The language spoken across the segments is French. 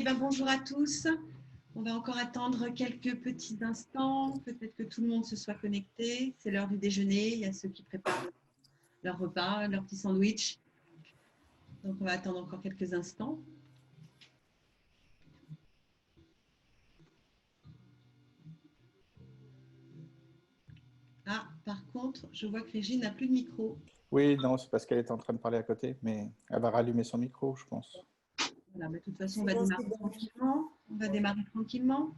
Ben, bonjour à tous. On va encore attendre quelques petits instants. Peut-être que tout le monde se soit connecté. C'est l'heure du déjeuner. Il y a ceux qui préparent leur repas, leur petit sandwich. Donc, on va attendre encore quelques instants. Ah, par contre, je vois que Régine n'a plus de micro. Oui, non, c'est parce qu'elle est en train de parler à côté, mais elle va rallumer son micro, je pense. Voilà, mais de toute façon, on va démarrer tranquillement. On va démarrer tranquillement.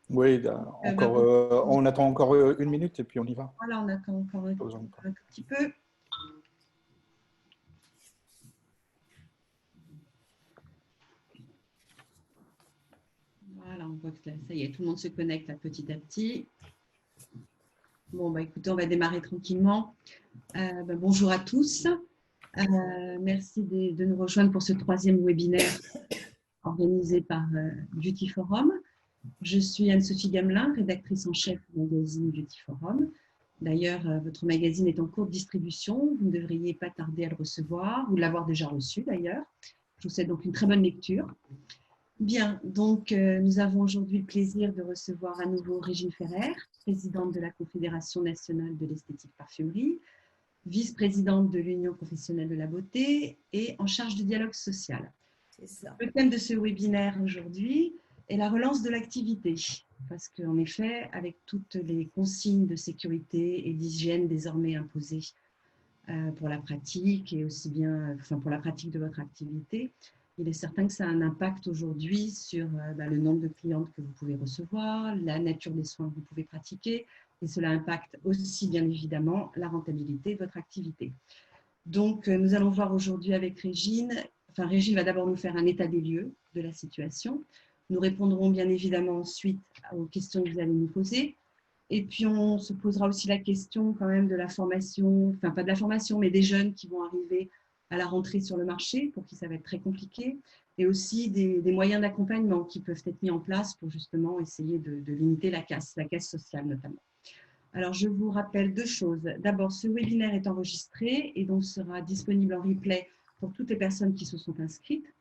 Oui, on attend encore une minute et puis on y va. Voilà, on attend encore un tout petit peu. Voilà, on voit que là, ça y est, tout le monde se connecte là, petit à petit. Bon, bah, écoutez, on va démarrer tranquillement. Bonjour à tous. Merci de nous rejoindre pour ce troisième webinaire organisé par Beauty Forum. Je suis Anne-Sophie Gamelin, rédactrice en chef du magazine Beauty Forum. D'ailleurs, votre magazine est en cours de distribution. Vous ne devriez pas tarder à le recevoir ou l'avoir déjà reçu d'ailleurs. Je vous souhaite donc une très bonne lecture. Bien, donc nous avons aujourd'hui le plaisir de recevoir à nouveau Régine Ferrer, présidente de la Confédération nationale de l'esthétique parfumerie, vice-présidente de l'Union professionnelle de la beauté et en charge du dialogue social. C'est ça. Le thème de ce webinaire aujourd'hui est la relance de l'activité, parce qu'en effet, avec toutes les consignes de sécurité et d'hygiène désormais imposées pour la pratique et aussi bien pour la pratique de votre activité, il est certain que ça a un impact aujourd'hui sur le nombre de clientes que vous pouvez recevoir, la nature des soins que vous pouvez pratiquer, et cela impacte aussi bien évidemment la rentabilité de votre activité. Donc, nous allons voir aujourd'hui avec Régine. Enfin, Régine va d'abord nous faire un état des lieux de la situation. Nous répondrons bien évidemment ensuite aux questions que vous allez nous poser. Et puis, on se posera aussi la question quand même de la formation, enfin pas de la formation, mais des jeunes qui vont arriver à la rentrée sur le marché, pour qui ça va être très compliqué, et aussi des moyens d'accompagnement qui peuvent être mis en place pour justement essayer de limiter la casse sociale notamment. Alors, je vous rappelle deux choses. D'abord, ce webinaire est enregistré et donc sera disponible en replay pour toutes les personnes qui se sont inscrites.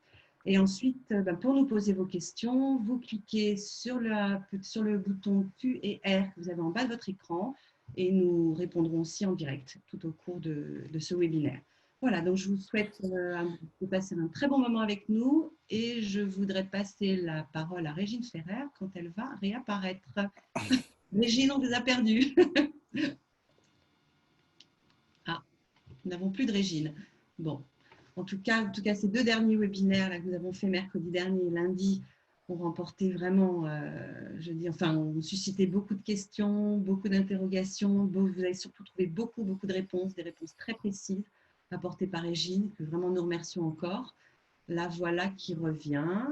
Et ensuite, pour nous poser vos questions, vous cliquez sur le bouton Q et R que vous avez en bas de votre écran et nous répondrons aussi en direct tout au cours de ce webinaire. Voilà, donc je vous souhaite de passer un très bon moment avec nous et je voudrais passer la parole à Régine Ferrer quand elle va réapparaître. Régine, on vous a perdu. Ah, nous n'avons plus de Régine. Bon. En tout cas, ces deux derniers webinaires là, que nous avons fait mercredi dernier et lundi ont remporté vraiment, ont suscité beaucoup de questions, beaucoup d'interrogations. Vous avez surtout trouvé beaucoup de réponses, des réponses très précises apportées par Régine, que vraiment nous remercions encore. La voilà qui revient.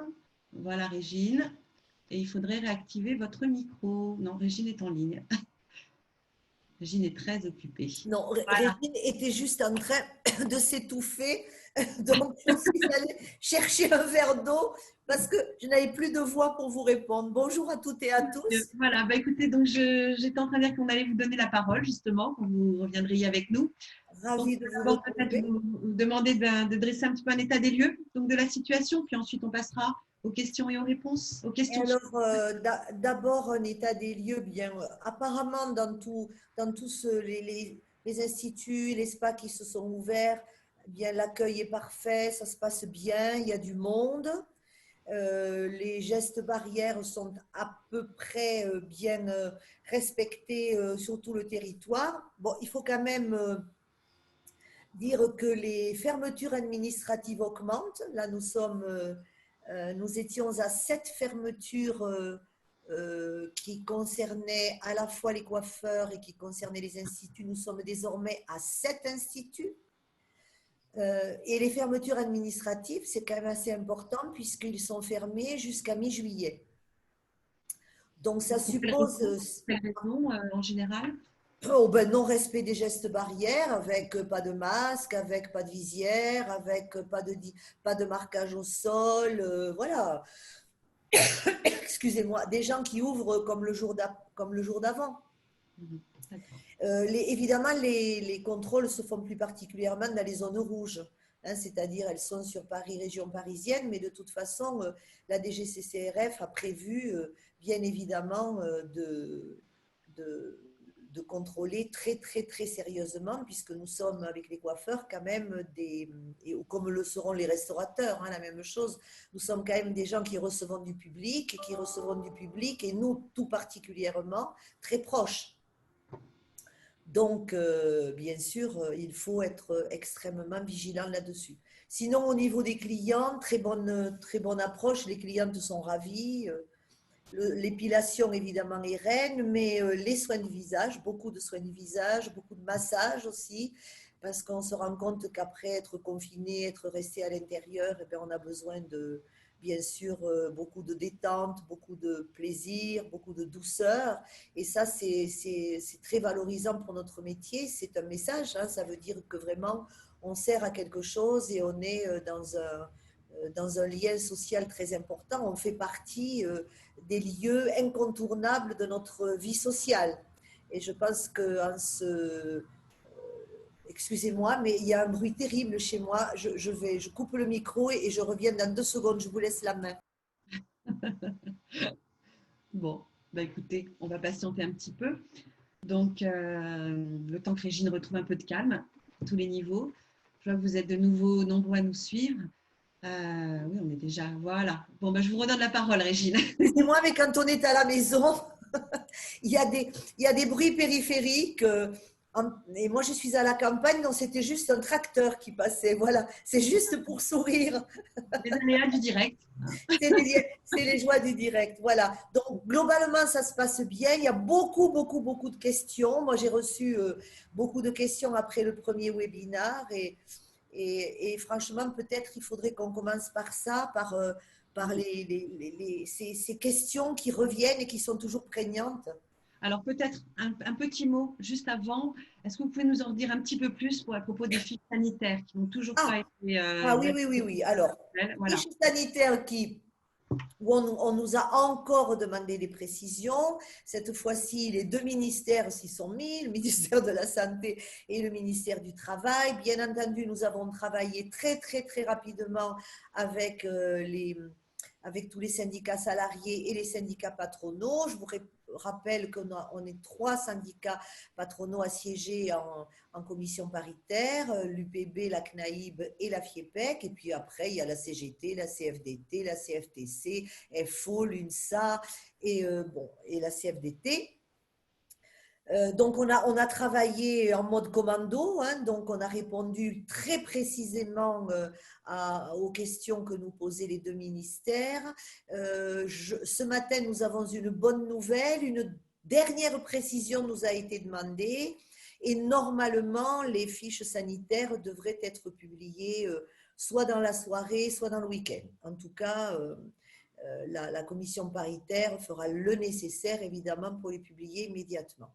Voilà Régine. Et il faudrait réactiver votre micro. Non, Régine est en ligne. Régine est très occupée. Non, voilà. Régine était juste en train de s'étouffer. Donc, je suis allée chercher un verre d'eau parce que je n'avais plus de voix pour vous répondre. Bonjour à toutes et à tous. Voilà, écoutez, donc j'étais en train de dire qu'on allait vous donner la parole, justement, quand vous reviendriez avec nous. Ravie de vous peut-être vous demander de dresser un petit peu un état des lieux donc de la situation, puis ensuite on passera aux questions et aux réponses. Aux questions. Alors, d'abord, un état des lieux. Bien, apparemment, dans tous les instituts, les spas qui se sont ouverts, bien, l'accueil est parfait, ça se passe bien, il y a du monde. Les gestes barrières sont à peu près bien respectés sur tout le territoire. Bon, il faut quand même dire que les fermetures administratives augmentent. Là, nous étions à 7 fermetures qui concernaient à la fois les coiffeurs et qui concernaient les instituts. Nous sommes désormais à 7 instituts. Et les fermetures administratives, c'est quand même assez important puisqu'ils sont fermés jusqu'à mi-juillet. Donc, ça suppose… en général non-respect des gestes barrières, avec pas de masque, avec pas de visière, avec pas de marquage au sol, voilà. Excusez-moi, des gens qui ouvrent comme le jour d'avant. Évidemment, les contrôles se font plus particulièrement dans les zones rouges. hein, c'est-à-dire elles sont sur Paris, région parisienne, mais de toute façon, la DGCCRF a prévu, bien évidemment, de, de contrôler très, très, très sérieusement, puisque nous sommes avec les coiffeurs quand même et comme le seront les restaurateurs, hein, la même chose, nous sommes quand même des gens qui recevons du public et nous, tout particulièrement, très proches. Donc, bien sûr, il faut être extrêmement vigilant là-dessus. Sinon, au niveau des clients, très bonne approche, les clientes sont ravies. L'épilation, évidemment, est reine, mais les soins de visage, beaucoup de soins de visage, beaucoup de massages aussi, parce qu'on se rend compte qu'après être confiné, être resté à l'intérieur, eh bien, on a besoin de, bien sûr, beaucoup de détente, beaucoup de plaisir, beaucoup de douceur. Et ça, c'est très valorisant pour notre métier. C'est un message, hein, ça veut dire que vraiment, on sert à quelque chose et on est dans un lien social très important. On fait partie des lieux incontournables de notre vie sociale. Et je pense qu'en ce... Excusez-moi, mais il y a un bruit terrible chez moi. Je coupe le micro et je reviens dans 2 secondes. Je vous laisse la main. Bon, bah écoutez, on va patienter un petit peu. Donc, le temps que Régine retrouve un peu de calme à tous les niveaux. Je vois que vous êtes de nouveau nombreux à nous suivre. Oui, on est déjà. Voilà. Bon, bah, je vous redonne la parole, Régine. Excusez-moi, mais quand on est à la maison, il y a des bruits périphériques. Et moi, je suis à la campagne, donc c'était juste un tracteur qui passait. Voilà, c'est juste pour sourire. Les aléas du direct. C'est les joies du direct. Voilà. Donc, globalement, ça se passe bien. Il y a beaucoup, beaucoup, beaucoup de questions. Moi, j'ai reçu beaucoup de questions après le premier webinaire. Et franchement, peut-être il faudrait qu'on commence par ça, par ces questions qui reviennent et qui sont toujours prégnantes. Alors, peut-être un petit mot juste avant. Est-ce que vous pouvez nous en dire un petit peu plus à propos des fiches sanitaires qui n'ont toujours pas été. Oui. Alors, voilà. fiches sanitaires où on nous a encore demandé des précisions. Cette fois-ci, les 2 ministères s'y sont mis, le ministère de la Santé et le ministère du Travail. Bien entendu, nous avons travaillé très, très, très rapidement avec avec tous les syndicats salariés et les syndicats patronaux. Je vous rappelle qu'on est 3 syndicats patronaux assiégés en commission paritaire, l'UPB, la CNAIB et la FIEPEC. Et puis après, il y a la CGT, la CFDT, la CFTC, FO, l'UNSA et la CFDT. Donc, on a travaillé en mode commando, hein, donc on a répondu très précisément aux questions que nous posaient les 2 ministères. Ce matin, nous avons une bonne nouvelle, une dernière précision nous a été demandée et normalement, les fiches sanitaires devraient être publiées soit dans la soirée, soit dans le week-end. En tout cas, la commission paritaire fera le nécessaire, évidemment, pour les publier immédiatement.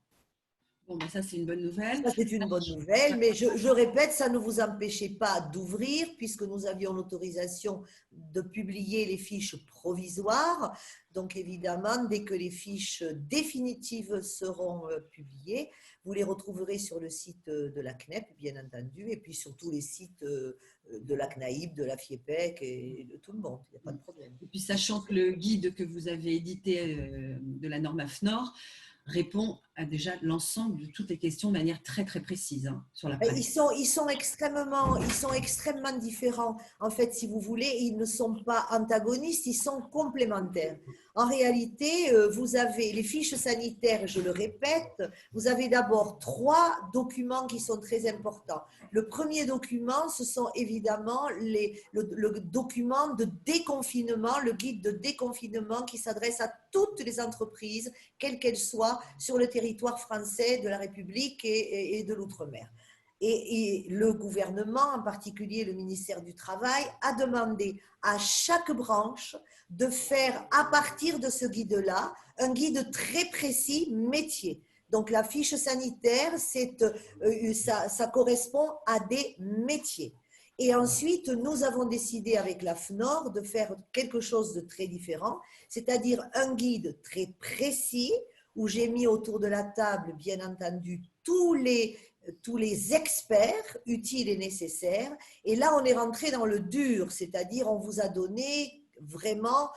Bon, ben ça, c'est une bonne nouvelle. Ça, c'est une bonne nouvelle, mais je répète, ça ne vous empêchait pas d'ouvrir puisque nous avions l'autorisation de publier les fiches provisoires. Donc, évidemment, dès que les fiches définitives seront publiées, vous les retrouverez sur le site de la CNEP, bien entendu, et puis sur tous les sites de la CNAIB, de la FIEPEC et de tout le monde. Il n'y a pas de problème. Et puis, sachant que le guide que vous avez édité de la norme AFNOR répond à déjà l'ensemble de toutes les questions de manière très, très précise sur la pratique. Ils sont extrêmement différents. En fait, si vous voulez, ils ne sont pas antagonistes, ils sont complémentaires. En réalité, vous avez les fiches sanitaires, je le répète, vous avez d'abord 3 documents qui sont très importants. Le premier document, ce sont évidemment le document de déconfinement, le guide de déconfinement qui s'adresse à toutes les entreprises, quelles qu'elles soient, sur le territoire français de la République et de l'outre-mer. Et le gouvernement, en particulier le ministère du Travail, a demandé à chaque branche de faire, à partir de ce guide-là, un guide très précis métier. Donc, la fiche sanitaire, ça correspond à des métiers. Et ensuite, nous avons décidé avec la FNOR de faire quelque chose de très différent, c'est-à-dire un guide très précis où j'ai mis autour de la table, bien entendu, tous les tous les experts utiles et nécessaires. Et là, on est rentré dans le dur, c'est-à-dire on vous a donné vraiment,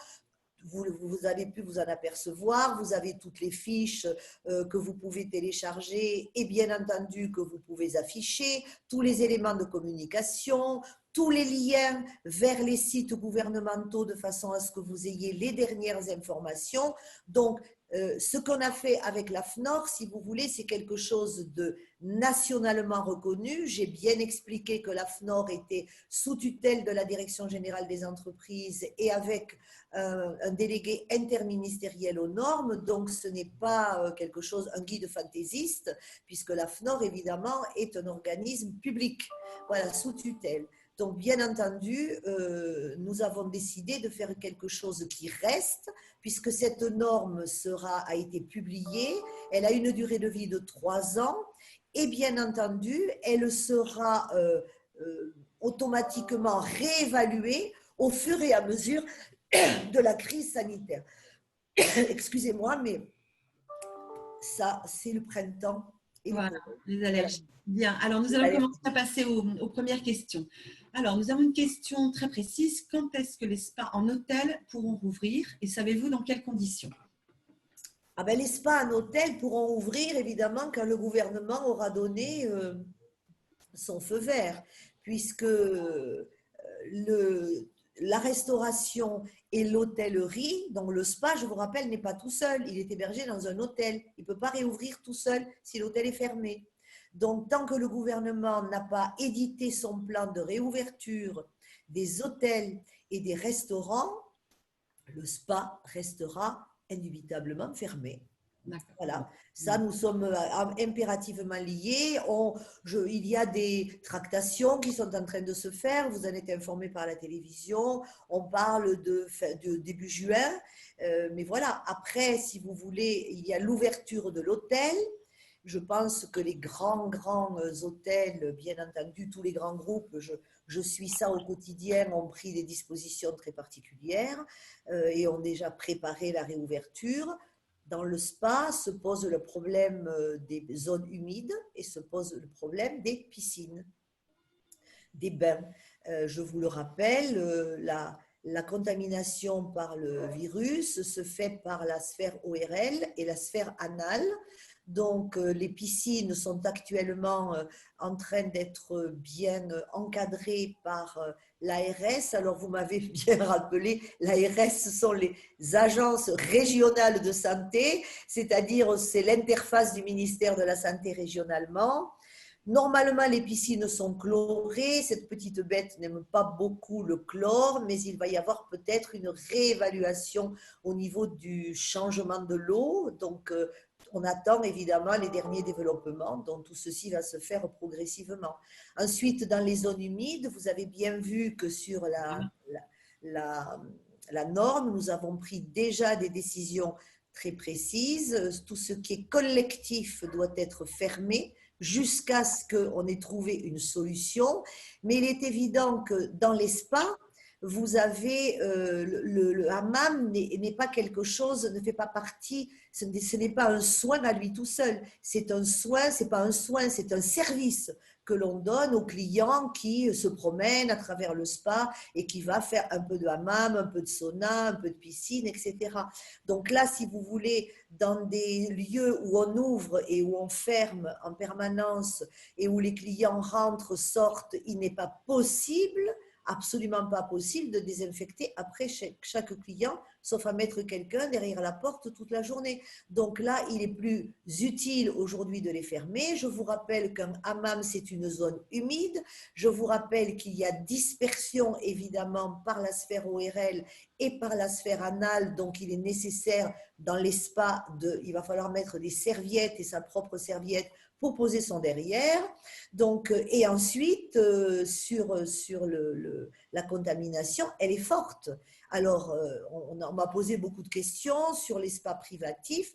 vous avez pu vous en apercevoir, vous avez toutes les fiches que vous pouvez télécharger et bien entendu que vous pouvez afficher, tous les éléments de communication, tous les liens vers les sites gouvernementaux de façon à ce que vous ayez les dernières informations. Donc, ce qu'on a fait avec la FNOR, si vous voulez, c'est quelque chose de nationalement reconnu. J'ai bien expliqué que la FNOR était sous tutelle de la Direction générale des entreprises et avec un délégué interministériel aux normes. Donc, ce n'est pas quelque chose, un guide fantaisiste, puisque la FNOR, évidemment, est un organisme public, voilà, sous tutelle. Donc, bien entendu, nous avons décidé de faire quelque chose qui reste, puisque cette norme a été publiée, elle a une durée de vie de 3 ans, et bien entendu, elle sera automatiquement réévaluée au fur et à mesure de la crise sanitaire. Excusez-moi, mais ça, c'est le printemps. Et voilà, les allergies. Bien, alors nous allons commencer à passer aux premières questions. Alors, nous avons une question très précise. Quand est-ce que les spas en hôtel pourront rouvrir et savez-vous dans quelles conditions? Ah ben, les spas en hôtel pourront ouvrir, évidemment, quand le gouvernement aura donné son feu vert, puisque la restauration et l'hôtellerie, donc le spa, je vous rappelle, n'est pas tout seul. Il est hébergé dans un hôtel. Il ne peut pas réouvrir tout seul si l'hôtel est fermé. Donc, tant que le gouvernement n'a pas édité son plan de réouverture des hôtels et des restaurants, le spa restera indubitablement fermé. Voilà, ça, nous sommes impérativement liés. Il y a des tractations qui sont en train de se faire. Vous en êtes informés par la télévision. On parle de début juin. Mais voilà, après, si vous voulez, il y a l'ouverture de l'hôtel. Je pense que les grands hôtels, bien entendu, tous les grands groupes, je suis ça au quotidien, ont pris des dispositions très particulières et ont déjà préparé la réouverture. Dans le spa se pose le problème des zones humides et se pose le problème des piscines, des bains. Je vous le rappelle, la contamination par le virus se fait par la sphère ORL et la sphère anale. Donc, les piscines sont actuellement en train d'être bien encadrées par l'ARS. Alors, vous m'avez bien rappelé, l'ARS, ce sont les agences régionales de santé, c'est-à-dire c'est l'interface du ministère de la Santé régionalement. Normalement, les piscines sont chlorées. Cette petite bête n'aime pas beaucoup le chlore, mais il va y avoir peut-être une réévaluation au niveau du changement de l'eau. Donc, on attend évidemment les derniers développements, donc tout ceci va se faire progressivement. Ensuite, dans les zones humides, vous avez bien vu que sur la norme, nous avons pris déjà des décisions très précises. Tout ce qui est collectif doit être fermé jusqu'à ce qu'on ait trouvé une solution. Mais il est évident que dans les spas, vous avez le hammam n'est pas quelque chose, ne fait pas partie, ce n'est pas un soin à lui tout seul. C'est un soin, c'est pas un soin, c'est un service que l'on donne aux clients qui se promènent à travers le spa et qui va faire un peu de hammam, un peu de sauna, un peu de piscine, etc. Donc là, si vous voulez, dans des lieux où on ouvre et où on ferme en permanence et où les clients rentrent, sortent, il n'est pas possible, absolument pas possible de désinfecter après chaque client, sauf à mettre quelqu'un derrière la porte toute la journée. Donc là, il est plus utile aujourd'hui de les fermer. Je vous rappelle qu'un hammam, c'est une zone humide. Je vous rappelle qu'il y a dispersion, évidemment, par la sphère ORL et par la sphère anale. Donc, il est nécessaire, dans les spas, il va falloir mettre des serviettes et sa propre serviette pour poser son derrière. Donc, et ensuite, sur la contamination, elle est forte. Alors, on m'a posé beaucoup de questions sur les spas privatifs.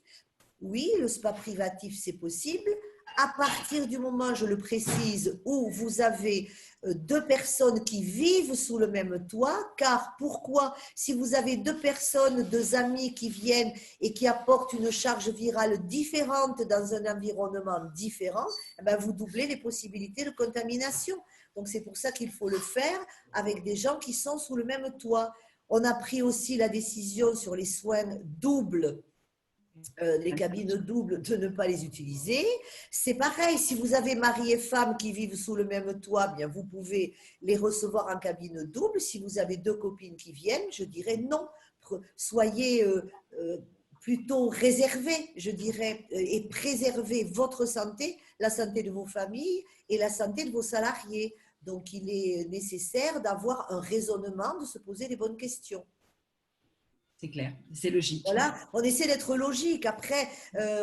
Oui, le spa privatif, c'est possible à partir du moment, je le précise, où vous avez deux personnes qui vivent sous le même toit, car pourquoi? Si vous avez deux personnes, deux amis qui viennent et qui apportent une charge virale différente dans un environnement différent, eh bien, vous doublez les possibilités de contamination. Donc, c'est pour ça qu'il faut le faire avec des gens qui sont sous le même toit. On a pris aussi la décision sur les soins doubles, les cabines doubles, de ne pas les utiliser. C'est pareil, si vous avez mari et femme qui vivent sous le même toit, bien vous pouvez les recevoir en cabine double. Si vous avez deux copines qui viennent, je dirais non. Soyez plutôt réservés, je dirais, et préservez votre santé, la santé de vos familles et la santé de vos salariés. Donc, il est nécessaire d'avoir un raisonnement, de se poser les bonnes questions. C'est clair, c'est logique. Voilà, on essaie d'être logique. Après,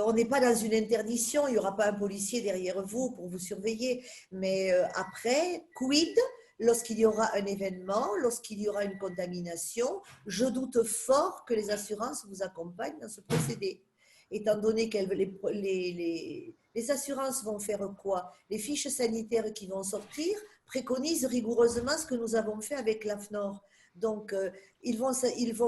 on n'est pas dans une interdiction, il n'y aura pas un policier derrière vous pour vous surveiller. Mais après, quid lorsqu'il y aura un événement, lorsqu'il y aura une contamination? Je doute fort que les assurances vous accompagnent dans ce procédé. Étant donné que les assurances vont faire quoi? Les fiches sanitaires qui vont sortir préconisent rigoureusement ce que nous avons fait avec l'AFNOR. Donc, ils vont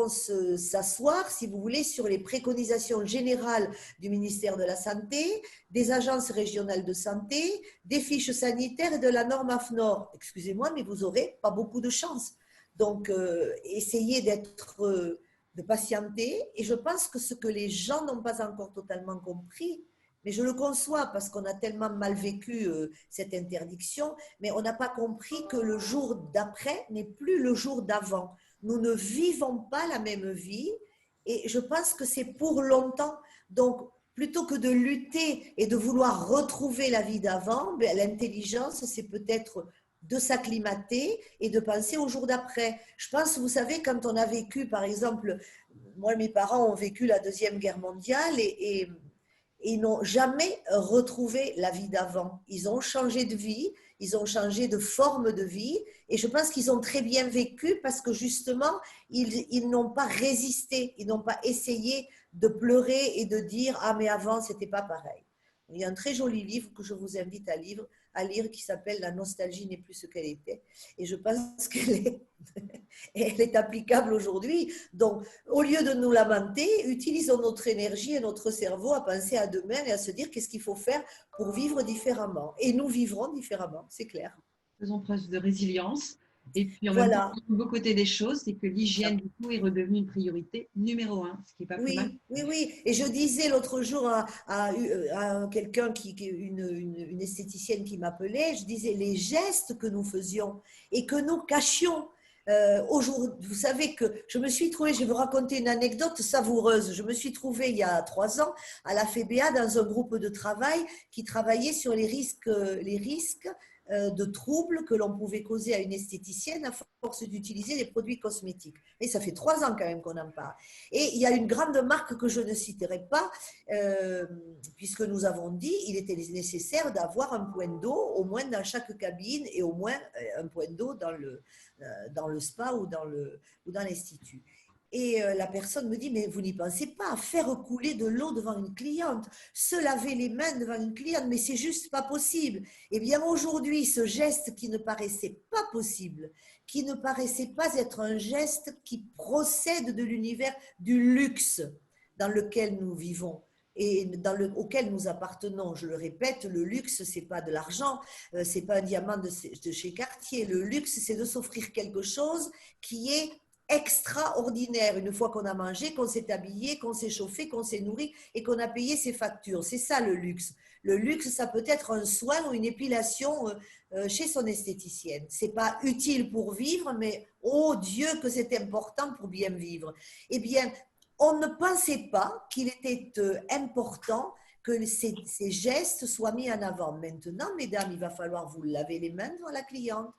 s'asseoir, si vous voulez, sur les préconisations générales du ministère de la Santé, des agences régionales de santé, des fiches sanitaires et de la norme AFNOR. Excusez-moi, mais vous n'aurez pas beaucoup de chance. Donc, essayez de patienter. Et je pense que ce que les gens n'ont pas encore totalement compris, mais je le conçois parce qu'on a tellement mal vécu cette interdiction, mais on n'a pas compris que le jour d'après n'est plus le jour d'avant. Nous ne vivons pas la même vie et je pense que c'est pour longtemps. Donc, plutôt que de lutter et de vouloir retrouver la vie d'avant, l'intelligence, c'est peut-être de s'acclimater et de penser au jour d'après. Je pense, vous savez, quand on a vécu, par exemple, moi, mes parents ont vécu la Deuxième Guerre mondiale et ils n'ont jamais retrouvé la vie d'avant. Ils ont changé de vie, ils ont changé de forme de vie et je pense qu'ils ont très bien vécu parce que justement, ils n'ont pas résisté, ils n'ont pas essayé de pleurer et de dire « Ah, mais avant, ce n'était pas pareil ». Il y a un très joli livre que je vous invite à lire qui s'appelle « La nostalgie n'est plus ce qu'elle était ». Et je pense qu'elle est applicable aujourd'hui. Donc, au lieu de nous lamenter, utilisons notre énergie et notre cerveau à penser à demain et à se dire qu'est-ce qu'il faut faire pour vivre différemment. Et nous vivrons différemment, c'est clair. Faisons preuve de résilience. Et puis, en même Voilà. temps, le beau côté des choses, c'est que l'hygiène, du coup, est redevenue une priorité numéro 1, ce qui n'est pas plus mal. Oui. Et je disais l'autre jour à quelqu'un, une esthéticienne qui m'appelait, je disais les gestes que nous faisions et que nous cachions. Aujourd'hui, vous savez que je me suis trouvée, je vais vous raconter une anecdote savoureuse. Je me suis trouvée il y a 3 ans à la FEBA dans un groupe de travail qui travaillait sur les risques de troubles que l'on pouvait causer à une esthéticienne à force d'utiliser des produits cosmétiques. Et ça fait 3 ans quand même qu'on en parle. Et il y a une grande marque que je ne citerai pas, puisque nous avons dit qu'il était nécessaire d'avoir un point d'eau au moins dans chaque cabine et au moins un point d'eau dans le spa ou dans l'institut. Et la personne me dit, mais vous n'y pensez pas, faire couler de l'eau devant une cliente, se laver les mains devant une cliente, mais c'est juste pas possible. Eh bien aujourd'hui, ce geste qui ne paraissait pas possible, qui ne paraissait pas être un geste qui procède de l'univers du luxe dans lequel nous vivons et auquel nous appartenons. Je le répète, le luxe, c'est pas de l'argent, c'est pas un diamant de chez Cartier. Le luxe, c'est de s'offrir quelque chose qui est extraordinaire une fois qu'on a mangé, qu'on s'est habillé, qu'on s'est chauffé, qu'on s'est nourri et qu'on a payé ses factures. C'est ça le luxe. Le luxe, ça peut être un soin ou une épilation chez son esthéticienne. C'est pas utile pour vivre, mais oh Dieu que c'est important pour bien vivre. Eh bien, on ne pensait pas qu'il était important que ces gestes soient mis en avant. Maintenant, mesdames, il va falloir vous laver les mains devant la cliente.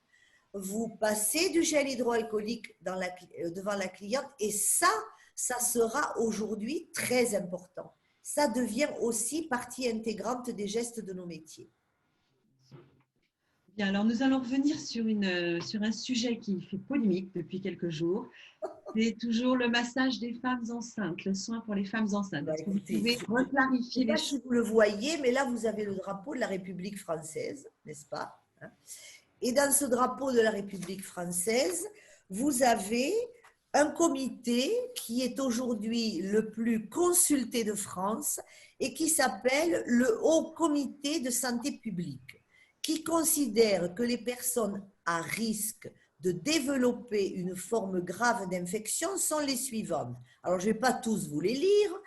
Vous passez du gel hydroalcoolique devant la cliente et ça sera aujourd'hui très important. Ça devient aussi partie intégrante des gestes de nos métiers. Bien, alors nous allons revenir sur un sujet qui fait polémique depuis quelques jours. C'est toujours le massage des femmes enceintes, le soin pour les femmes enceintes. Est-ce que vous pouvez Je ne reclarifier sais les pas choses? si vous le voyez, mais là, vous avez le drapeau de la République française, n'est-ce pas? Et dans ce drapeau de la République française, vous avez un comité qui est aujourd'hui le plus consulté de France et qui s'appelle le Haut Comité de santé publique, qui considère que les personnes à risque de développer une forme grave d'infection sont les suivantes. Alors, je ne vais pas tous vous les lire.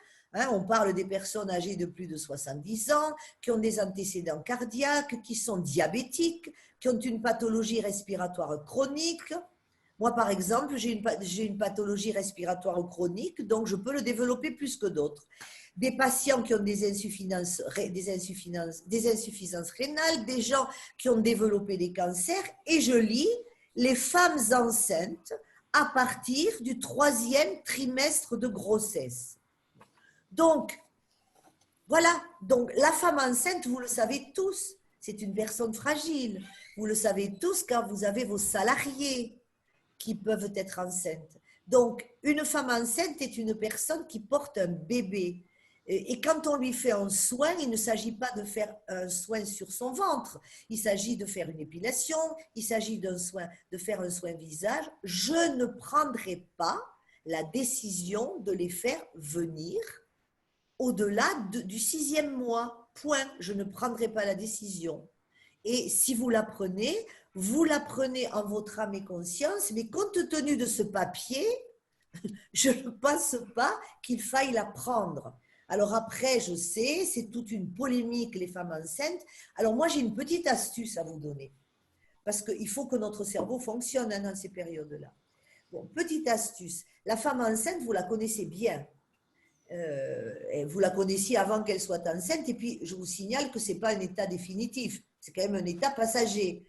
On parle des personnes âgées de plus de 70 ans, qui ont des antécédents cardiaques, qui sont diabétiques, qui ont une pathologie respiratoire chronique. Moi, par exemple, j'ai une pathologie respiratoire chronique, donc je peux le développer plus que d'autres. Des patients qui ont des insuffisances rénales, des gens qui ont développé des cancers, et je lis les femmes enceintes à partir du 3e trimestre de grossesse. Donc, voilà, donc la femme enceinte, vous le savez tous, c'est une personne fragile. Vous le savez tous quand vous avez vos salariés qui peuvent être enceintes. Donc, une femme enceinte est une personne qui porte un bébé. Et quand on lui fait un soin, il ne s'agit pas de faire un soin sur son ventre. Il s'agit de faire une épilation, il s'agit de faire un soin visage. Je ne prendrai pas la décision de les faire venir au-delà du 6e mois. Point. Je ne prendrai pas la décision. Et si vous la prenez en votre âme et conscience, mais compte tenu de ce papier, je ne pense pas qu'il faille la prendre. Alors après, je sais, c'est toute une polémique, les femmes enceintes. Alors moi, j'ai une petite astuce à vous donner, parce qu'il faut que notre cerveau fonctionne dans ces périodes-là. Bon, petite astuce, la femme enceinte, vous la connaissez bien. Vous la connaissiez avant qu'elle soit enceinte, et puis je vous signale que ce n'est pas un état définitif, c'est quand même un état passager.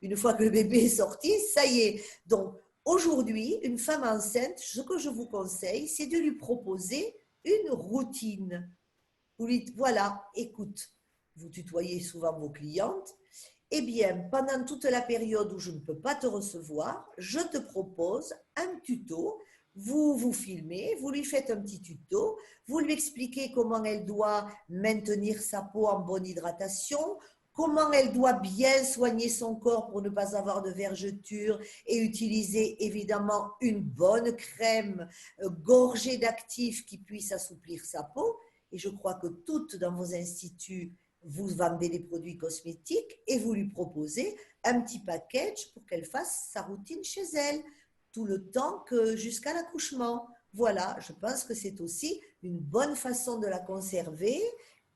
Une fois que le bébé est sorti, ça y est. Donc aujourd'hui, une femme enceinte, ce que je vous conseille, c'est de lui proposer une routine. Vous lui dites, voilà, écoute, vous tutoyez souvent vos clientes, eh bien, pendant toute la période où je ne peux pas te recevoir, je te propose un tuto. Vous vous filmez, vous lui faites un petit tuto, vous lui expliquez comment elle doit maintenir sa peau en bonne hydratation, comment elle doit bien soigner son corps pour ne pas avoir de vergetures et utiliser évidemment une bonne crème gorgée d'actifs qui puisse assouplir sa peau. Et je crois que toutes dans vos instituts, vous vendez des produits cosmétiques et vous lui proposez un petit package pour qu'elle fasse sa routine chez elle, tout le temps que jusqu'à l'accouchement. Voilà, je pense que c'est aussi une bonne façon de la conserver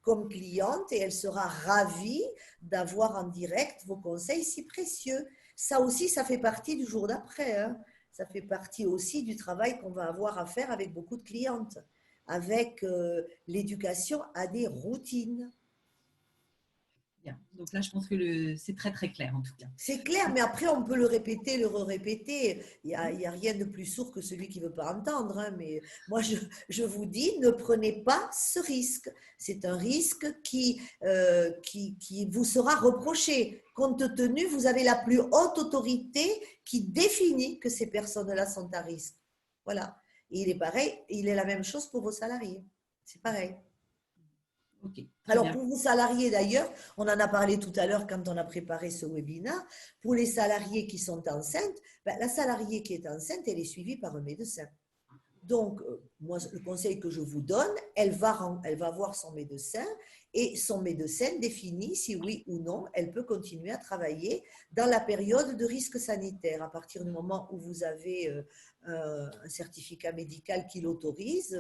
comme cliente et elle sera ravie d'avoir en direct vos conseils si précieux. Ça aussi, ça fait partie du jour d'après, hein. Ça fait partie aussi du travail qu'on va avoir à faire avec beaucoup de clientes, avec l'éducation à des routines. Bien. Donc là, je pense que c'est très, très clair en tout cas. C'est clair, mais après, on peut le répéter, le répéter. Il n'y a rien de plus sourd que celui qui ne veut pas entendre. Hein. Mais moi, je vous dis, ne prenez pas ce risque. C'est un risque qui vous sera reproché. Compte tenu, vous avez la plus haute autorité qui définit que ces personnes-là sont à risque. Voilà. Et il est pareil, il est la même chose pour vos salariés. C'est pareil. Okay, alors, pour vos salariés d'ailleurs, on en a parlé tout à l'heure quand on a préparé ce webinaire, pour les salariés qui sont enceintes, la salariée qui est enceinte, elle est suivie par un médecin. Donc, moi, le conseil que je vous donne, elle va voir son médecin et son médecin définit si oui ou non, elle peut continuer à travailler dans la période de risque sanitaire. À partir du moment où vous avez un certificat médical qui l'autorise,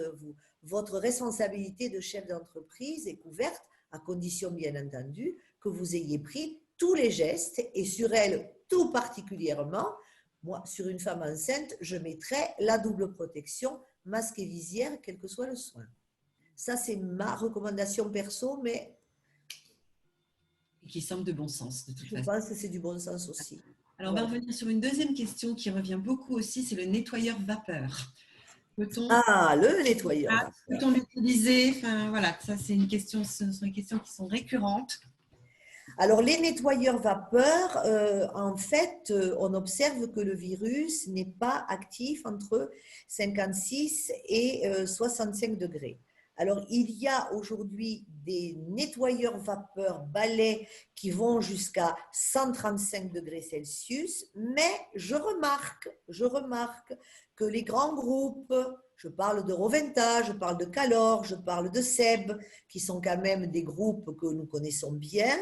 votre responsabilité de chef d'entreprise est couverte, à condition bien entendu que vous ayez pris tous les gestes et sur elle tout particulièrement. Moi, sur une femme enceinte, je mettrais la double protection, masque et visière, quel que soit le soin. Ça, c'est ma recommandation perso, mais… qui semble de bon sens, de toute façon. Je pense que c'est du bon sens aussi. Alors, on va revenir sur une deuxième question qui revient beaucoup aussi, c'est le nettoyeur vapeur. Le nettoyeur. Peut-on l'utiliser? Enfin, voilà, ça, c'est une question, ce sont des questions qui sont récurrentes. Alors, les nettoyeurs vapeur, en fait, on observe que le virus n'est pas actif entre 56 et 65 degrés. Alors, il y a aujourd'hui des nettoyeurs vapeur balais qui vont jusqu'à 135 degrés Celsius, mais je remarque que les grands groupes, je parle de Roventa, je parle de Calor, je parle de Seb, qui sont quand même des groupes que nous connaissons bien,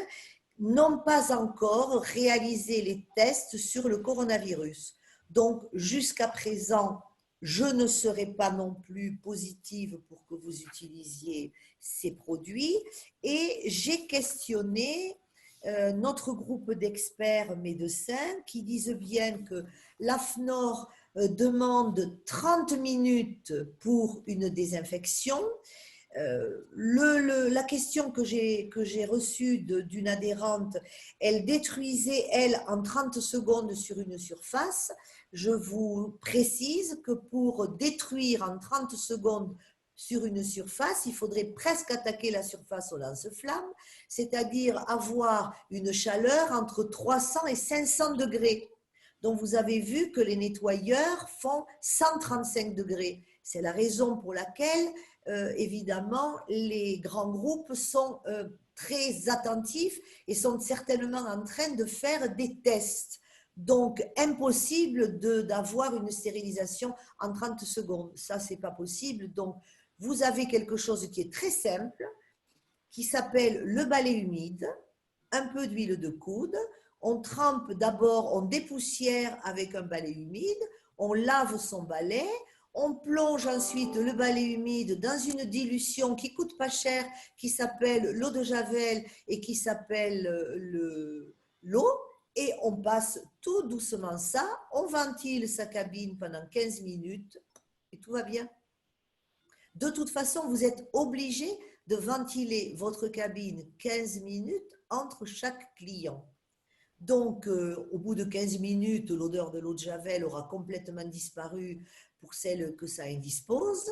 n'ont pas encore réalisé les tests sur le coronavirus. Donc, jusqu'à présent, je ne serai pas non plus positive pour que vous utilisiez ces produits. Et j'ai questionné notre groupe d'experts médecins qui disent bien que l'AFNOR demande 30 minutes pour une désinfection. La question que j'ai reçue d'une adhérente, elle détruisait, elle, en 30 secondes sur une surface. Je vous précise que pour détruire en 30 secondes sur une surface, il faudrait presque attaquer la surface au lance-flamme, c'est-à-dire avoir une chaleur entre 300 et 500 degrés. Donc, vous avez vu que les nettoyeurs font 135 degrés. C'est la raison pour laquelle évidemment, les grands groupes sont très attentifs et sont certainement en train de faire des tests. Donc, impossible d'avoir une stérilisation en 30 secondes. Ça, ce n'est pas possible. Donc, vous avez quelque chose qui est très simple, qui s'appelle le balai humide, un peu d'huile de coude. On trempe d'abord, on dépoussière avec un balai humide, on lave son balai. On plonge ensuite le balai humide dans une dilution qui ne coûte pas cher, qui s'appelle l'eau de Javel et qui s'appelle l'eau. Et on passe tout doucement ça. On ventile sa cabine pendant 15 minutes et tout va bien. De toute façon, vous êtes obligé de ventiler votre cabine 15 minutes entre chaque client. Donc, au bout de 15 minutes, l'odeur de l'eau de Javel aura complètement disparu pour celles que ça indispose.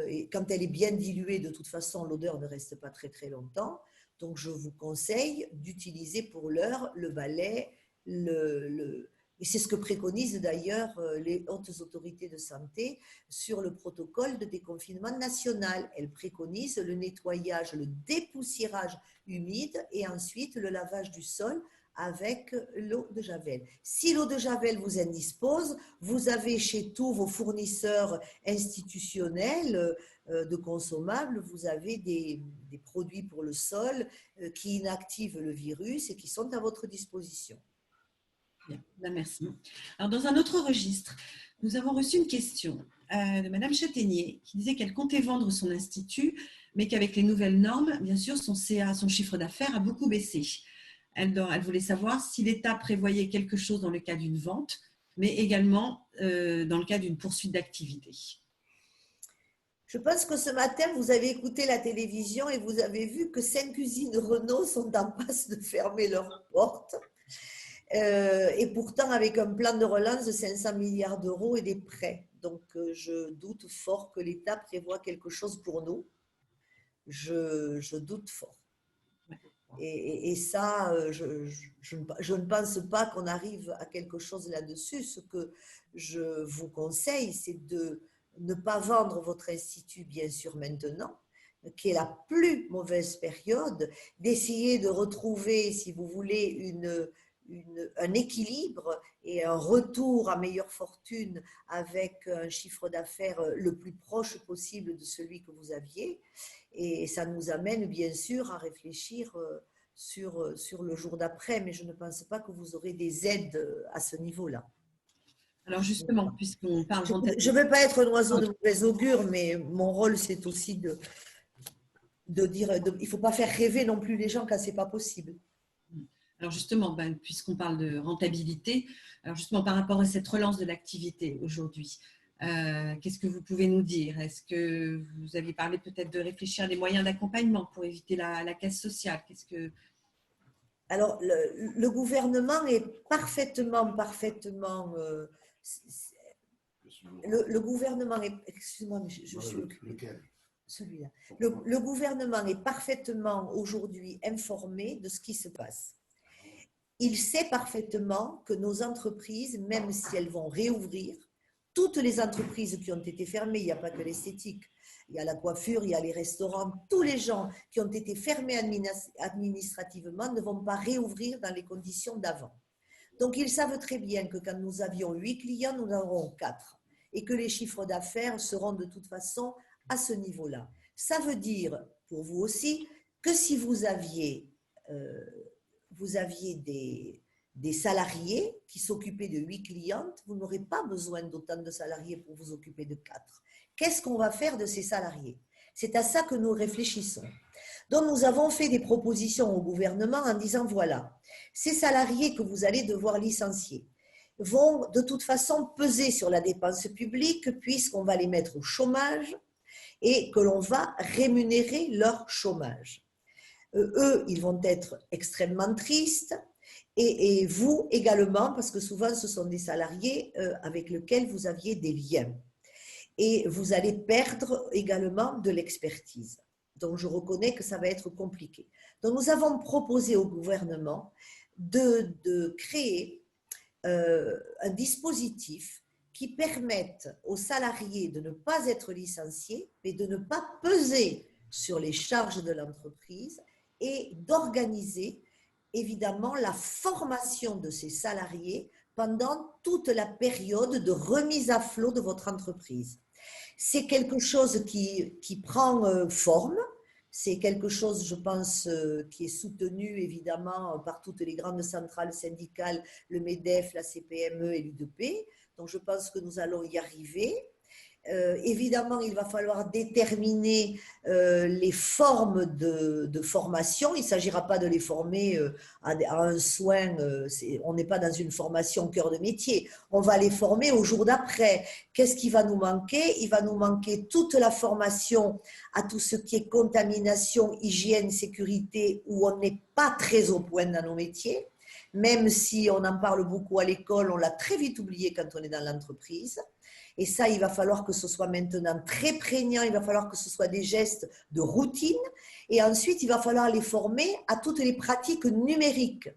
Et quand elle est bien diluée, de toute façon, l'odeur ne reste pas très très longtemps. Donc, je vous conseille d'utiliser pour l'heure le balai. Et c'est ce que préconisent d'ailleurs les hautes autorités de santé sur le protocole de déconfinement national. Elles préconisent le nettoyage, le dépoussiérage humide et ensuite le lavage du sol avec l'eau de Javel. Si l'eau de Javel vous indispose, vous avez chez tous vos fournisseurs institutionnels de consommables, vous avez des produits pour le sol qui inactivent le virus et qui sont à votre disposition. Bien, merci. Alors, dans un autre registre, nous avons reçu une question de Madame Châtaignier qui disait qu'elle comptait vendre son institut, mais qu'avec les nouvelles normes, bien sûr, son CA, son chiffre d'affaires a beaucoup baissé. Elle voulait savoir si l'État prévoyait quelque chose dans le cas d'une vente, mais également dans le cas d'une poursuite d'activité. Je pense que ce matin, vous avez écouté la télévision et vous avez vu que 5 usines Renault sont en passe de fermer leurs portes. Et pourtant, avec un plan de relance de 500 milliards d'euros et des prêts. Donc, je doute fort que l'État prévoit quelque chose pour nous. Je doute fort. Et ça, je ne pense pas qu'on arrive à quelque chose là-dessus. Ce que je vous conseille, c'est de ne pas vendre votre institut, bien sûr, maintenant, qui est la plus mauvaise période, d'essayer de retrouver, si vous voulez, un équilibre et un retour à meilleure fortune avec un chiffre d'affaires le plus proche possible de celui que vous aviez. Et ça nous amène bien sûr à réfléchir sur le jour d'après, mais je ne pense pas que vous aurez des aides à ce niveau-là. Alors justement, puisqu'on parle… Je ne veux pas être un oiseau de mauvais augure, mais mon rôle, c'est aussi de dire… il ne faut pas faire rêver non plus les gens quand ce n'est pas possible. Alors justement, puisqu'on parle de rentabilité, alors justement par rapport à cette relance de l'activité aujourd'hui, qu'est-ce que vous pouvez nous dire? Est-ce que vous aviez parlé peut-être de réfléchir à des moyens d'accompagnement pour éviter la casse sociale? Alors, le gouvernement est parfaitement… le gouvernement est… Excuse-moi, mais je suis… Lequel? celui-là. Le gouvernement est parfaitement aujourd'hui informé de ce qui se passe. Il sait parfaitement que nos entreprises, même si elles vont réouvrir, toutes les entreprises qui ont été fermées, il n'y a pas que l'esthétique, il y a la coiffure, il y a les restaurants, tous les gens qui ont été fermés administrativement ne vont pas réouvrir dans les conditions d'avant. Donc, ils savent très bien que quand nous avions 8 clients, nous en aurons 4 et que les chiffres d'affaires seront de toute façon à ce niveau-là. Ça veut dire, pour vous aussi, que si vous aviez des salariés qui s'occupaient de 8 clientes, vous n'aurez pas besoin d'autant de salariés pour vous occuper de 4. Qu'est-ce qu'on va faire de ces salariés? C'est à ça que nous réfléchissons. Donc, nous avons fait des propositions au gouvernement en disant, voilà, ces salariés que vous allez devoir licencier vont de toute façon peser sur la dépense publique puisqu'on va les mettre au chômage et que l'on va rémunérer leur chômage. Eux, ils vont être extrêmement tristes et vous également, parce que souvent ce sont des salariés avec lesquels vous aviez des liens. Et vous allez perdre également de l'expertise. Donc, je reconnais que ça va être compliqué. Donc, nous avons proposé au gouvernement de créer un dispositif qui permette aux salariés de ne pas être licenciés, mais de ne pas peser sur les charges de l'entreprise et d'organiser évidemment la formation de ces salariés pendant toute la période de remise à flot de votre entreprise. C'est quelque chose qui prend forme, c'est quelque chose, je pense, qui est soutenu évidemment par toutes les grandes centrales syndicales, le MEDEF, la CPME et l'UDP, donc je pense que nous allons y arriver. Évidemment, il va falloir déterminer les formes de formation. Il ne s'agira pas de les former à un soin, on n'est pas dans une formation cœur de métier. On va les former au jour d'après. Qu'est-ce qui va nous manquer? Il va nous manquer toute la formation à tout ce qui est contamination, hygiène, sécurité, où on n'est pas très au point dans nos métiers. Même si on en parle beaucoup à l'école, on l'a très vite oublié quand on est dans l'entreprise. Et ça, il va falloir que ce soit maintenant très prégnant, il va falloir que ce soit des gestes de routine. Et ensuite, il va falloir les former à toutes les pratiques numériques.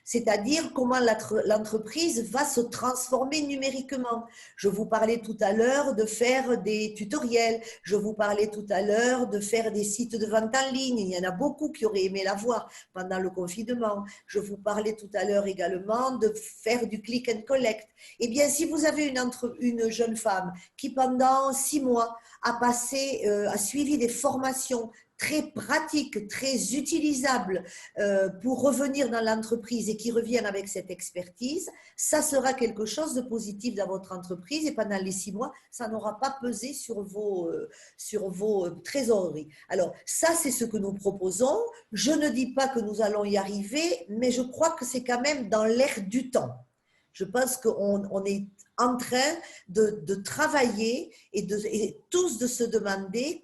C'est-à-dire comment l'entreprise va se transformer numériquement. Je vous parlais tout à l'heure de faire des tutoriels, je vous parlais tout à l'heure de faire des sites de vente en ligne. Il y en a beaucoup qui auraient aimé l'avoir pendant le confinement. Je vous parlais tout à l'heure également de faire du click and collect. Eh bien, si vous avez une jeune femme qui pendant 6 mois a suivi des formations très pratique, très utilisable pour revenir dans l'entreprise et qui reviennent avec cette expertise, ça sera quelque chose de positif dans votre entreprise et pendant les 6 mois, ça n'aura pas pesé sur vos trésoreries. Alors, ça, c'est ce que nous proposons. Je ne dis pas que nous allons y arriver, mais je crois que c'est quand même dans l'air du temps. Je pense qu'on est en train de travailler et tous de se demander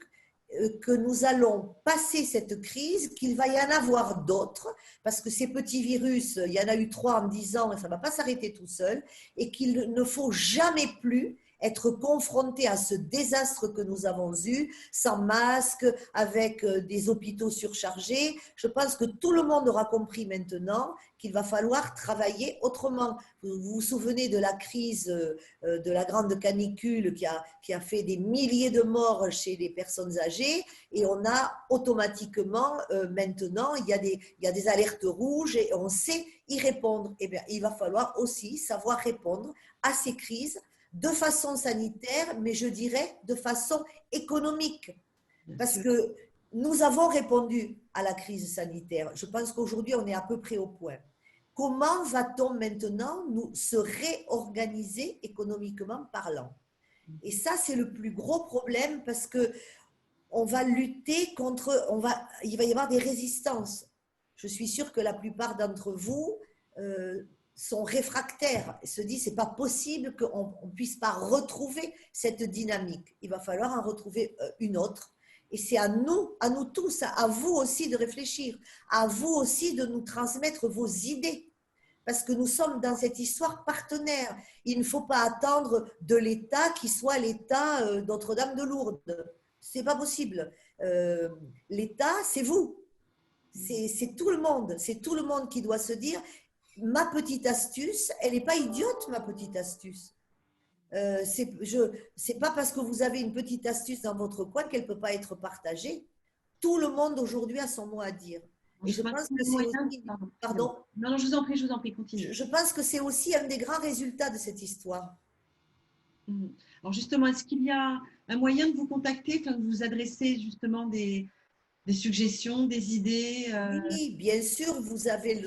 que nous allons passer cette crise, qu'il va y en avoir d'autres, parce que ces petits virus, il y en a eu 3 en 10 ans et ça ne va pas s'arrêter tout seul, et qu'il ne faut jamais plus être confronté à ce désastre que nous avons eu, sans masque, avec des hôpitaux surchargés. Je pense que tout le monde aura compris maintenant qu'il va falloir travailler autrement. Vous vous souvenez de la crise de la grande canicule qui a fait des milliers de morts chez les personnes âgées, et on a automatiquement maintenant, il y a des alertes rouges et on sait y répondre. Eh bien, il va falloir aussi savoir répondre à ces crises de façon sanitaire, mais je dirais de façon économique. Parce que nous avons répondu à la crise sanitaire. Je pense qu'aujourd'hui, on est à peu près au point. Comment va-t-on maintenant se réorganiser économiquement parlant? Et ça, c'est le plus gros problème parce qu'on va lutter contre, il va y avoir des résistances. Je suis sûre que la plupart d'entre vous sont réfractaires et se disent c'est pas possible qu'on ne puisse pas retrouver cette dynamique. Il va falloir en retrouver une autre. Et c'est à nous tous, à vous aussi de réfléchir, à vous aussi de nous transmettre vos idées. Parce que nous sommes dans cette histoire partenaire. Il ne faut pas attendre de l'État qui soit l'État Notre-Dame de Lourdes. C'est pas possible. L'État, c'est vous. C'est tout le monde. C'est tout le monde qui doit se dire, ma petite astuce, elle n'est pas idiote, ma petite astuce. C'est pas parce que vous avez une petite astuce dans votre coin qu'elle ne peut pas être partagée. Tout le monde aujourd'hui a son mot à dire. Et je pense que c'est aussi… Pardon? Non, je vous en prie, continuez. Je pense que c'est aussi un des grands résultats de cette histoire. Alors justement, est-ce qu'il y a un moyen de vous contacter, de vous adresser justement des suggestions, des idées Oui, bien sûr, vous avez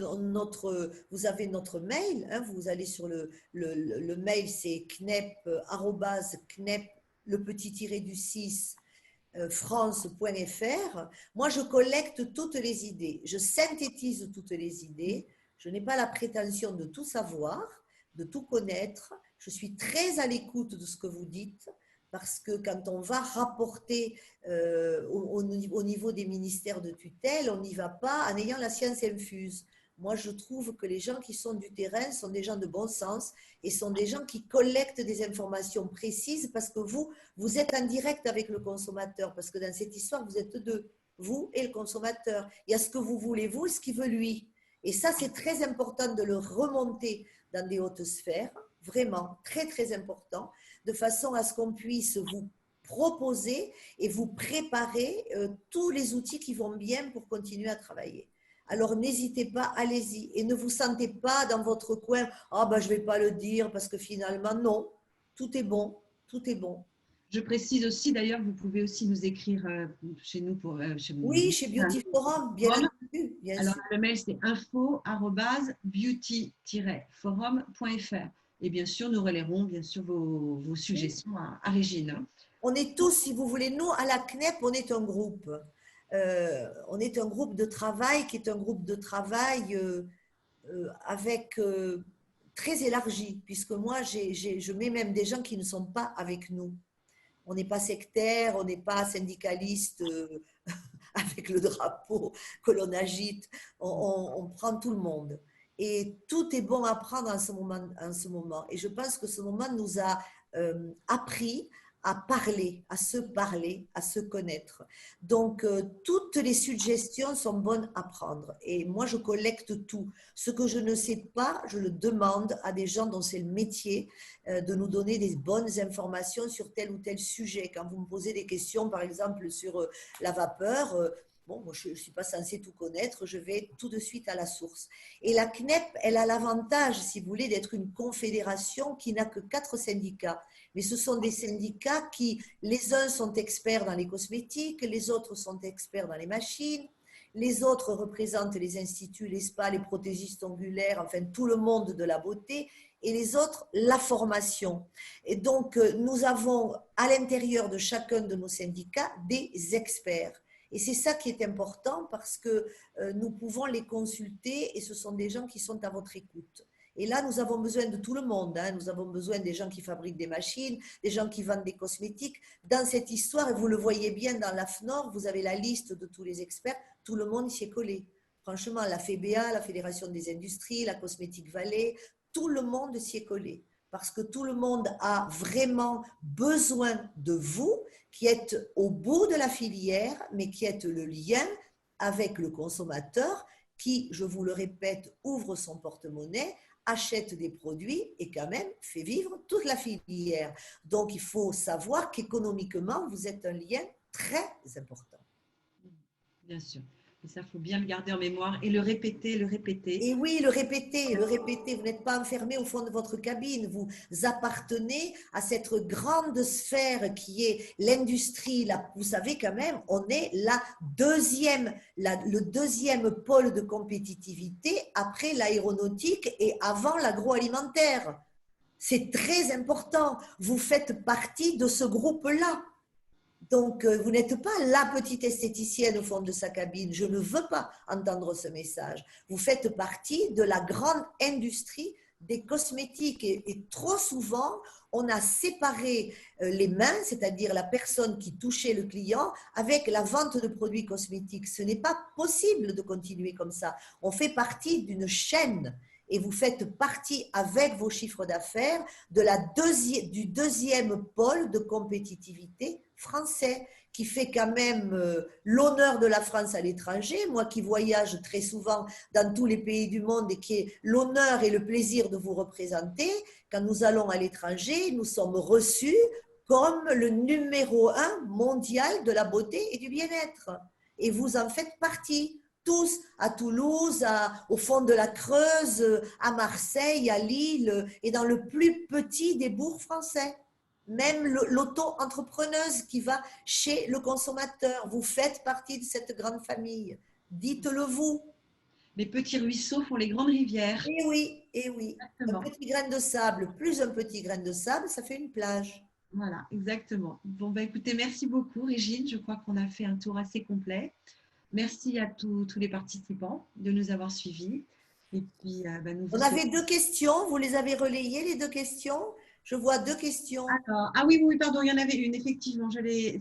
notre mail. Hein, vous allez sur le mail, c'est knep, @knep, le petit tiré du 6, france.fr. Moi, je collecte toutes les idées. Je synthétise toutes les idées. Je n'ai pas la prétention de tout savoir, de tout connaître. Je suis très à l'écoute de ce que vous dites. Parce que quand on va rapporter au niveau des ministères de tutelle, on n'y va pas en ayant la science infuse. Moi, je trouve que les gens qui sont du terrain sont des gens de bon sens et sont des gens qui collectent des informations précises parce que vous êtes en direct avec le consommateur. Parce que dans cette histoire, vous êtes deux, vous et le consommateur. Il y a ce que vous voulez, vous, et ce qu'il veut lui. Et ça, c'est très important de le remonter dans des hautes sphères. Vraiment, très, très important, de façon à ce qu'on puisse vous proposer et vous préparer tous les outils qui vont bien pour continuer à travailler. Alors, n'hésitez pas, allez-y. Et ne vous sentez pas dans votre coin, « Ah, je ne vais pas le dire parce que finalement, non, tout est bon, tout est bon. » Je précise aussi, d'ailleurs, vous pouvez aussi nous écrire chez nous. Oui, chez Beauty Forum, bien entendu. Alors, le mail, c'est info@beauty-forum.fr. Et bien sûr, nous relayerons bien sûr vos suggestions à Régine. On est tous, si vous voulez, nous, à la CNEP, on est un groupe. On est un groupe de travail qui est un groupe de travail avec très élargi, puisque moi, je mets même des gens qui ne sont pas avec nous. On n'est pas sectaire, on n'est pas syndicaliste avec le drapeau que l'on agite. On prend tout le monde. Et tout est bon à prendre en ce moment. Et je pense que ce moment nous a appris à parler, à se connaître. Donc, toutes les suggestions sont bonnes à prendre. Et moi, je collecte tout. Ce que je ne sais pas, je le demande à des gens dont c'est le métier de nous donner des bonnes informations sur tel ou tel sujet. Quand vous me posez des questions, par exemple, sur la vapeur, bon, moi, je ne suis pas censée tout connaître, je vais tout de suite à la source. Et la CNEP, elle a l'avantage, si vous voulez, d'être une confédération qui n'a que 4 syndicats. Mais ce sont des syndicats qui, les uns sont experts dans les cosmétiques, les autres sont experts dans les machines, les autres représentent les instituts, les spas, les prothésistes ongulaires, enfin tout le monde de la beauté, et les autres, la formation. Et donc, nous avons à l'intérieur de chacun de nos syndicats des experts. Et c'est ça qui est important parce que nous pouvons les consulter et ce sont des gens qui sont à votre écoute. Et là, nous avons besoin de tout le monde. Hein. Nous avons besoin des gens qui fabriquent des machines, des gens qui vendent des cosmétiques. Dans cette histoire, et vous le voyez bien dans l'AFNOR, vous avez la liste de tous les experts. Tout le monde s'y est collé. Franchement, la FEBA, la Fédération des industries, la Cosmétique Vallée, tout le monde s'y est collé. Parce que tout le monde a vraiment besoin de vous, qui êtes au bout de la filière, mais qui êtes le lien avec le consommateur qui, je vous le répète, ouvre son porte-monnaie, achète des produits et quand même fait vivre toute la filière. Donc, il faut savoir qu'économiquement, vous êtes un lien très important. Bien sûr. Et ça, il faut bien le garder en mémoire et le répéter, le répéter. Et oui, le répéter, le répéter. Vous n'êtes pas enfermé au fond de votre cabine. Vous appartenez à cette grande sphère qui est l'industrie. Vous savez quand même, on est le deuxième pôle de compétitivité après l'aéronautique et avant l'agroalimentaire. C'est très important. Vous faites partie de ce groupe-là. Donc, vous n'êtes pas la petite esthéticienne au fond de sa cabine. Je ne veux pas entendre ce message. Vous faites partie de la grande industrie des cosmétiques. Et trop souvent, on a séparé les mains, c'est-à-dire la personne qui touchait le client, avec la vente de produits cosmétiques. Ce n'est pas possible de continuer comme ça. On fait partie d'une chaîne. Et vous faites partie avec vos chiffres d'affaires du deuxième pôle de compétitivité français qui fait quand même l'honneur de la France à l'étranger, moi qui voyage très souvent dans tous les pays du monde et qui ai l'honneur et le plaisir de vous représenter, quand nous allons à l'étranger, nous sommes reçus comme le numéro 1 mondial de la beauté et du bien-être. Et vous en faites partie, tous, à Toulouse, au fond de la Creuse, à Marseille, à Lille et dans le plus petit des bourgs français. Même l'auto-entrepreneuse qui va chez le consommateur. Vous faites partie de cette grande famille. Dites-le vous. Les petits ruisseaux font les grandes rivières. Eh oui, eh oui. Exactement. Un petit grain de sable, plus un petit grain de sable, ça fait une plage. Voilà, exactement. Bon, bah, écoutez, merci beaucoup, Régine. Je crois qu'on a fait un tour assez complet. Merci à tous les participants de nous avoir suivis. Et puis, On avait 2 questions. Vous les avez relayées, les 2 questions? Je vois 2 questions. Alors, ah oui, oui, pardon, il y en avait une, effectivement.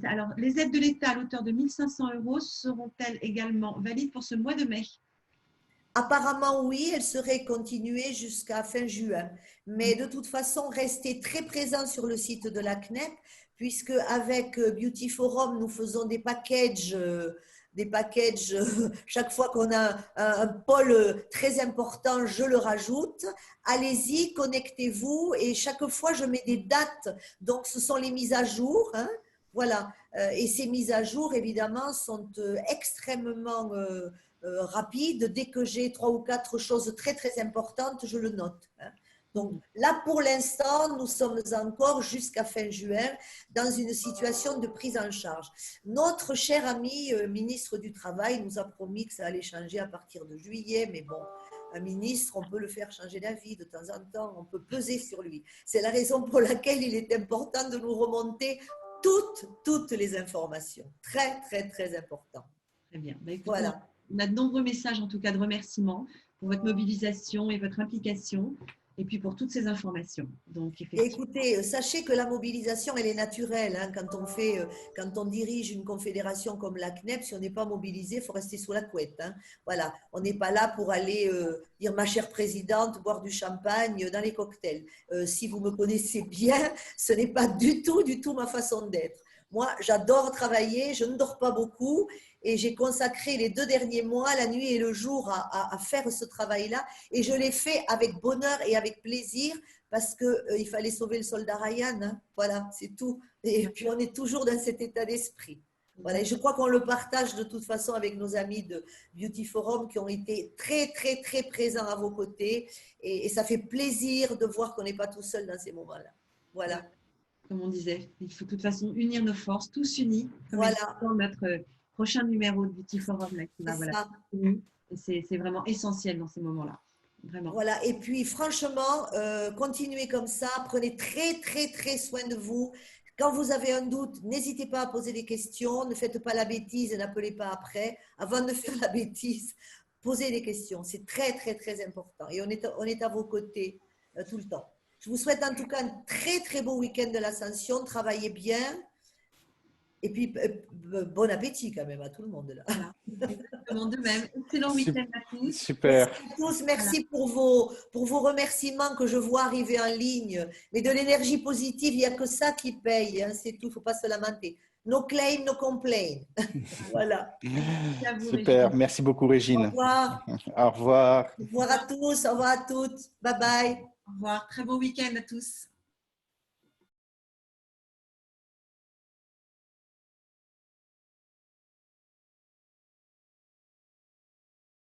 Alors, les aides de l'État à l'auteur de 1 500 € seront-elles également valides pour ce mois de mai? Apparemment, oui, elles seraient continuées jusqu'à fin juin. Mais de toute façon, restez très présents sur le site de la CNEP, puisque avec Beauty Forum, nous faisons des packages chaque fois qu'on a un pôle très important, je le rajoute. Allez-y, connectez-vous et chaque fois, je mets des dates. Donc, ce sont les mises à jour. Hein, voilà. Et ces mises à jour, évidemment, sont extrêmement rapides. Dès que j'ai 3 ou 4 choses très, très importantes, je le note. Hein. Donc là, pour l'instant, nous sommes encore jusqu'à fin juin dans une situation de prise en charge. Notre cher ami ministre du Travail nous a promis que ça allait changer à partir de juillet, mais bon, un ministre, on peut le faire changer d'avis de temps en temps, on peut peser sur lui. C'est la raison pour laquelle il est important de nous remonter toutes les informations. Très, très, très important. Très bien. Bah, écoutez, voilà. On a de nombreux messages, en tout cas, de remerciements pour votre mobilisation et votre implication. Et puis pour toutes ces informations. Donc, écoutez, sachez que la mobilisation, elle est naturelle. Hein, quand on dirige une confédération comme la CNEP, si on n'est pas mobilisé, il faut rester sous la couette. Hein. Voilà, on n'est pas là pour aller dire ma chère présidente, boire du champagne dans les cocktails. Si vous me connaissez bien, ce n'est pas du tout ma façon d'être. Moi, j'adore travailler, je ne dors pas beaucoup et j'ai consacré les 2 derniers mois, la nuit et le jour, à faire ce travail-là. Et je l'ai fait avec bonheur et avec plaisir parce qu'il fallait sauver le soldat Ryan. Hein. Voilà, c'est tout. Et puis, on est toujours dans cet état d'esprit. Voilà, et je crois qu'on le partage de toute façon avec nos amis de Beauty Forum qui ont été très, très, très présents à vos côtés. Et ça fait plaisir de voir qu'on n'est pas tout seul dans ces moments-là. Voilà. Comme on disait, il faut de toute façon unir nos forces, tous unis. Comme voilà. Dans notre prochain numéro de Beauty Forum. Là, qui va, voilà. C'est vraiment essentiel dans ces moments-là. Vraiment. Voilà. Et puis, franchement, continuez comme ça. Prenez très, très, très soin de vous. Quand vous avez un doute, n'hésitez pas à poser des questions. Ne faites pas la bêtise et n'appelez pas après. Avant de faire la bêtise, posez des questions. C'est très, très, très important. Et on est à vos côtés tout le temps. Je vous souhaite en tout cas un très, très beau week-end de l'Ascension. Travaillez bien. Et puis, bon appétit quand même à tout le monde. Là. Voilà. Exactement de même. Excellent week-end à tous. Super. Merci à tous. Merci voilà. pour vos remerciements que je vois arriver en ligne. Mais de l'énergie positive, il n'y a que ça qui paye. Hein, c'est tout, il ne faut pas se lamenter. No claim, no complain. Voilà. Vous, super. Régine. Merci beaucoup, Régine. Au revoir. Au revoir. Au revoir à tous. Au revoir à toutes. Bye bye. Au revoir. Très beau week-end à tous.